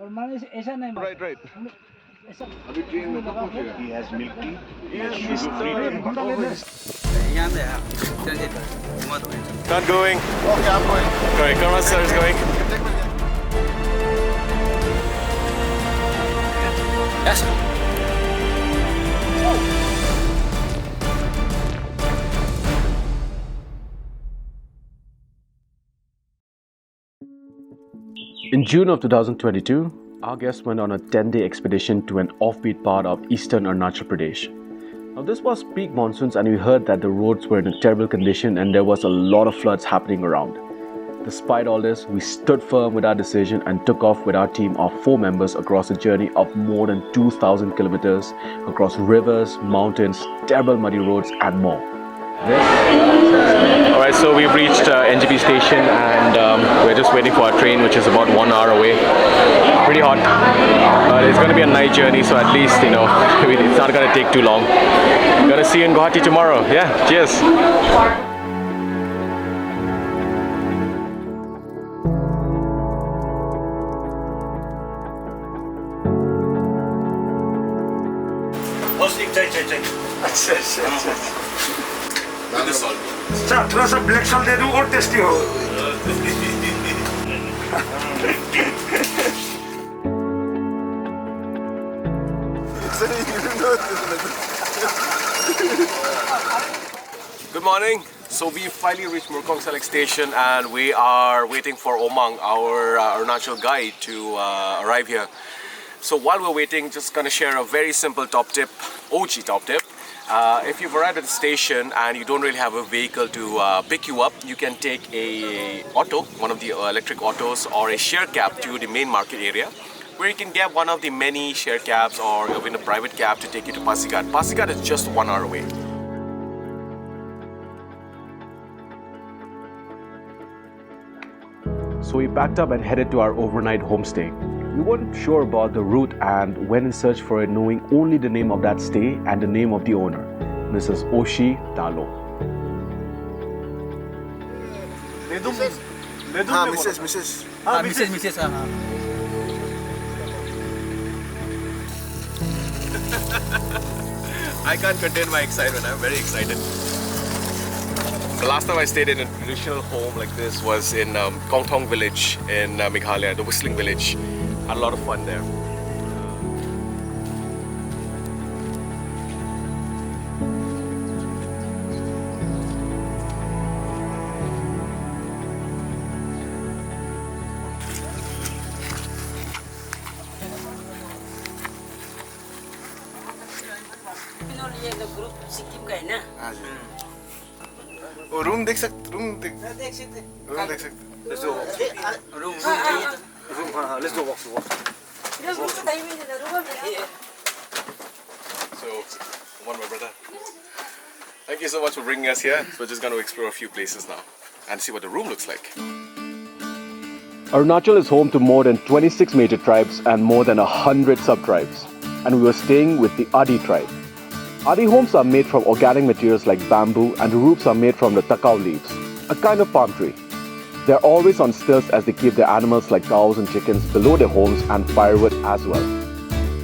Right, right. He has milk tea. He has sugar-free tea. Not going. Okay, I'm going. Correct. Karma sir is going. Yes. In June of 2022, our guest went on a 10-day expedition to an offbeat part of eastern Arunachal Pradesh. Now, this was peak monsoons, and we heard that the roads were in a terrible condition and there was a lot of floods happening around. Despite all this, we stood firm with our decision and took off with our team of 4 members across a journey of more than 2,000 kilometers across rivers, mountains, terrible muddy roads, and more. Alright, so we've reached NGP station and we're just waiting for our train, which is about 1 hour away. Pretty hot. It's going to be a night journey, so at least, you know, it's not going to take too long. Gonna see you in Guwahati tomorrow. Yeah, cheers. अच्छा अच्छा अच्छा अच्छा थोड़ा सा black salt दे दूँ और tasty हो Good morning. So we finally reached Murkong Select Station and we are waiting for Omang, our Arunachal guide, to arrive here. So while we're waiting, just gonna share a very simple top tip, OG top tip. If you've arrived at the station and you don't really have a vehicle to pick you up, you can take a auto, one of the electric autos, or a share cab to the main market area, where you can get one of the many share cabs or even a private cab to take you to Pasigat. Pasigat is just 1 hour away. So we packed up and headed to our overnight homestay. We weren't sure about the route and went in search for it, knowing only the name of that stay and the name of the owner, Mrs. Oshi Talo. Mrs. I can't contain my excitement. I'm very excited. The last time I stayed in a traditional home like this was in Kong Thong village in Meghalaya, the Whistling village. Had a lot of fun there. वो room देख सकते Let's do room हाँ let's do walk. So, one more brother. Thank you so much for bringing us here. So we're just going to explore a few places now and see what the room looks like. Arunachal is home to more than 26 major tribes and more than 100 sub-tribes. And we were staying with the Adi tribe. Adi homes are made from organic materials like bamboo, and the roofs are made from the takau leaves, a kind of palm tree. They're always on stilts as they keep their animals like cows and chickens below their homes and firewood as well.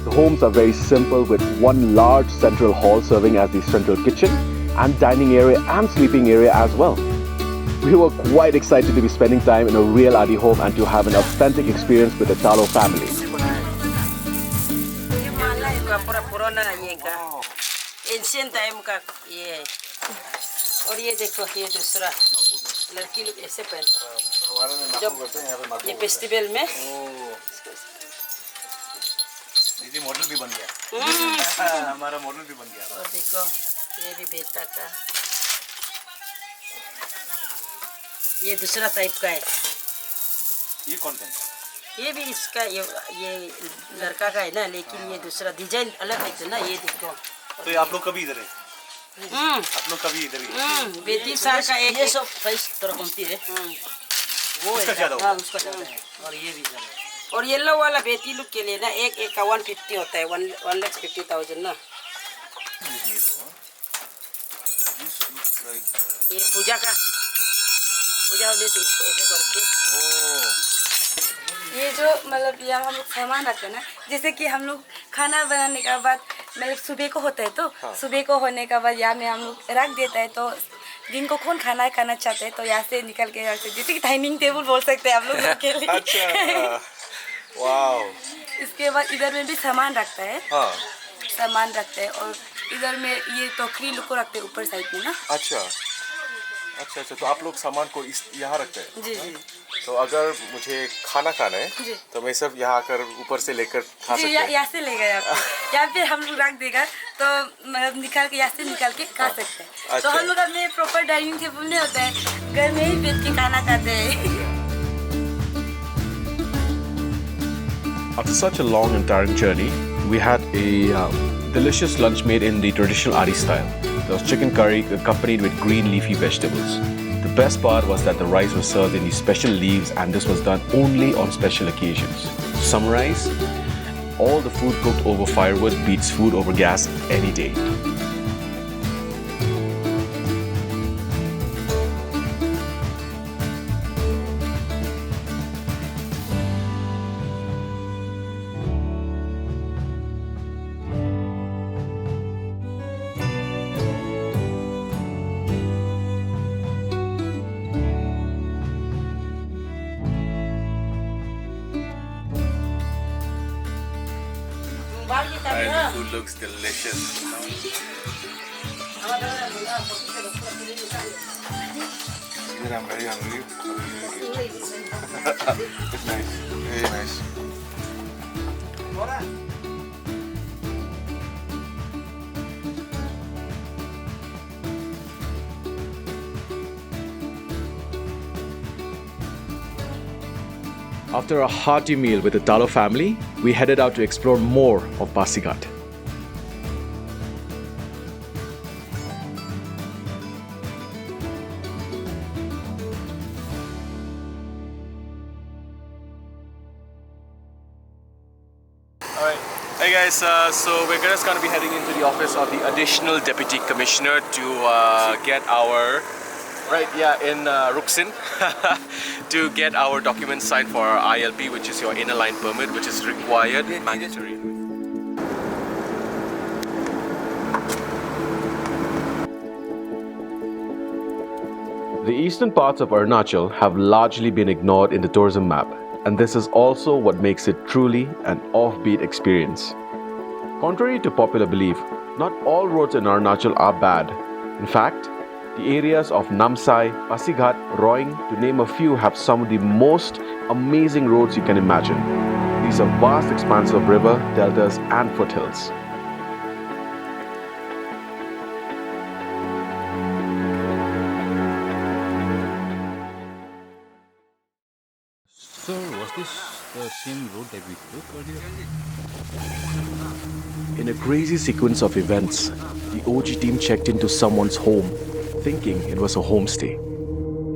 The homes are very simple, with one large central hall serving as the central kitchen and dining area and sleeping area as well. We were quite excited to be spending time in a real Adi home and to have an authentic experience with the Talo family. Ancient time का ये और ये देखो ये दूसरा लड़की लोग ऐसे पहनते जब ये फेस्टिवल में दीदी मॉडल भी बन गया हमारा मॉडल भी बन गया और देखो ये भी बेटा का ये दूसरा टाइप का है ये कौन सा ये भी इसका ये लड़का का है ना लेकिन ये दूसरा डिजाइन अलग है ना ये देखो तो ये आप लोग कभी इधर है आप लोग कभी इधर ही बेटी साल का एक ये सब प्राइस तरह कमती है वो उसका ज़्यादा हाँ उसका ज़्यादा है और ये भी ज़्यादा और येलो वाला बेटी लोग के लिए ना एक का 150 होता है 1,50,000 ना ये पूजा होने से इसको ऐसे करके ये जो मतलब यहाँ हम लोग सामान रखते हैं ना, जैसे कि हम लोग खाना बनाने के बाद मतलब सुबह को होता है तो सुबह को होने के बाद यहाँ में हम लोग रख देता है, तो दिन को कौन खाना खाना चाहते हैं तो यहाँ से निकल के यहाँ से जैसे कि डाइनिंग टेबल बोल सकते हैं आप लोग के लिए। अच्छा, वाओ। इसके बाद इधर में भी सामान रखता है, हाँ, सामान रखते हैं, और इधर में ये टोकरी लोग को रखते हैं ऊपर साइड में ना। अच्छा अच्छा अच्छा, तो आप लोग सामान को इस यहाँ रखते हैं? जी जी तो अगर मुझे खाना खाना है जी तो मैं सब यहाँ आकर ऊपर से लेकर खा जी, सकते हैं? यहाँ से ले गए यहाँ पे हम लोग रख देगा तो मतलब निकाल के यहाँ से निकाल के खा सकते हैं। तो अच्छा। हम लोग अपने प्रॉपर डाइनिंग टेबल नहीं होता है, घर में ही बैठ के खाना खाते हैं। After such a long and tiring journey, we had a delicious lunch made in the traditional Ari style. There was chicken curry accompanied with green leafy vegetables. The best part was that the rice was served in these special leaves, and this was done only on special occasions. To summarize, all the food cooked over firewood beats food over gas any day. And food looks delicious. Even I'm very hungry. It's nice, very nice. After a hearty meal with the Talo family, we headed out to explore more of Pasighat. Alright, hey guys, so we're just going to be heading into the office of the Additional Deputy Commissioner to get our, in Ruksin, to get our documents signed for our ILP, which is your inner line permit, which is required, mandatory. The eastern parts of Arunachal have largely been ignored in the tourism map, and this is also what makes it truly an offbeat experience. Contrary to popular belief, not all roads in Arunachal are bad. In fact, the areas of Namsai, Pasighat, Roing, to name a few, have some of the most amazing roads you can imagine. These are vast expanses of river, deltas, and foothills. So, was this the same road that we took earlier? In a crazy sequence of events, the OG team checked into someone's home, thinking it was a homestay.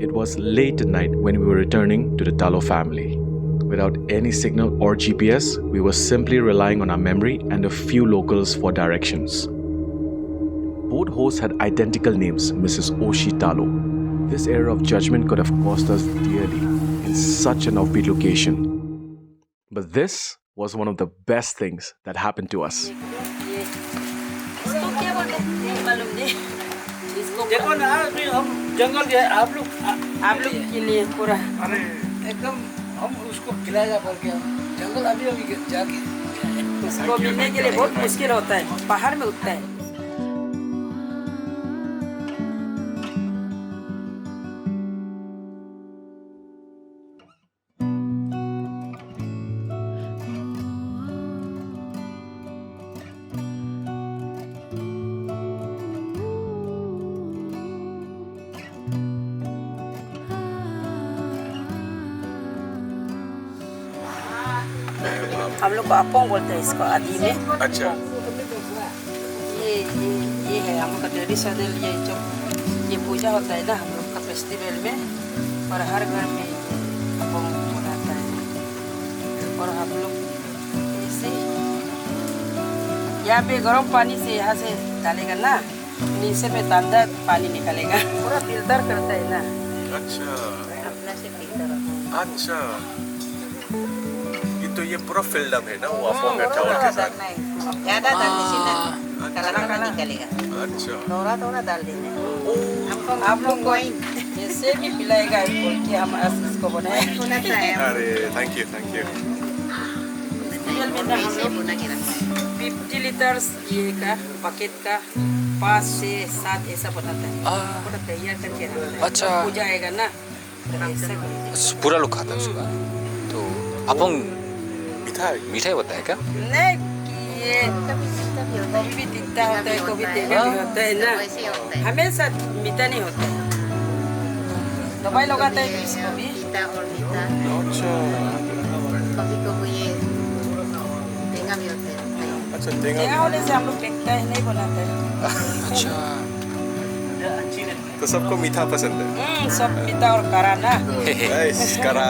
It was late at night when we were returning to the Talo family. Without any signal or GPS, we were simply relying on our memory and a few locals for directions. Both hosts had identical names, Mrs. Oshi Talo. This error of judgment could have cost us dearly in such an offbeat location. But this was one of the best things that happened to us. इसको क्या बोलते हैं नहीं मालूम नहीं। इसको देखो ना अभी हम जंगल गए आप लोग के लिए पूरा अरे एकदम हम उसको खिलाएगा बोल के हम जंगल अभी अभी जाके इसको मिलने के लिए बहुत मुश्किल होता है, बाहर में उठता है। हम लोग अपोंग बोलते हैं इसको आदि में। अच्छा, ये है हम लोग का ट्रेडिशनल, ये जो ये पूजा होता है ना हम लोग का फेस्टिवल में, और हर घर में अपोंग बनाता है। और हम लोग ऐसे यहाँ पे गर्म पानी से यहाँ से डालेगा ना, नीचे में ठंडा पानी निकलेगा, पूरा फिल्टर करता है ना, अच्छा, अपने से फिल्टर होता है। अच्छा। तो ये पूरा फिल्ड अप है ना वो अपोंग चावल के साथ। ज्यादा डाल दीजिए ना, काला निकलेगा। अच्छा। थोड़ा थोड़ा डाल देना। आप लोग को ऐसे भी पिलाएगा बोल के हम इसको बनाए। अरे थैंक यू। रियल में ना हम लोग 50 लीटर्स ये का बकेट का 5 से 7 ऐसा बनाता है। पूरा तैयार करके रखता है। अच्छा। हो जाएगा ना तो ऐसा करेंगे। पूरा लोग खाता है उसका। तो अपोंग मिठाई मीठा ही होता है क्या? नहीं ये कभी भी तीखा होता है, कभी तेगा भी होता है ना, हमेशा मीठा नहीं होता है। दवाई लगाता है तो इसको भी। अच्छा। अच्छा तेगा होने से हम लोग फेंकता है, नहीं बनाता है। अच्छा। तो सबको मीठा पसंद है। सब मीठा और करा ना। नाइस, करा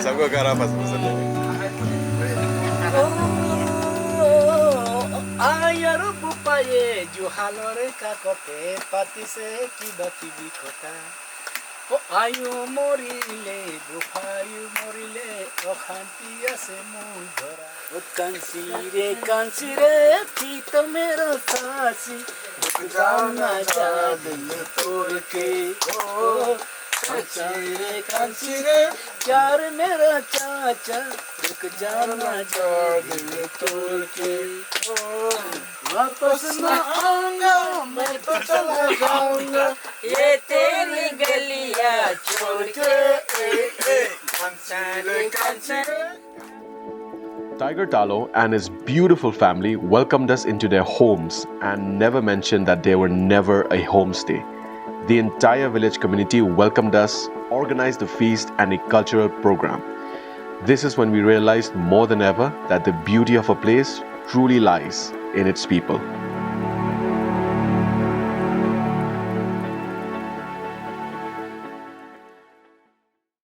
सबको करा पसंद है। आयर बुपाये जुहालरे का कोटे पाती से की बाती भी खोटा ओ आयु मोरिले बुफायु मोरिले अखांती से मुंह धरा ओ कांसी रे की तो मेरा सासी जाना चाँद में तोड़ के ओ कांसी रे प्यार मेरा चाचा रुक जाना चाँद में तोड़ के ओ वापस न आऊंगा मैं तो चला जाऊंगा ये तेरी गलियां छोड़ के। Tiger Talo and his beautiful family welcomed us into their homes and never mentioned that they were never a homestay. The entire village community welcomed us, organized a feast and a cultural program. This is when we realized more than ever that the beauty of a place truly lies in its people.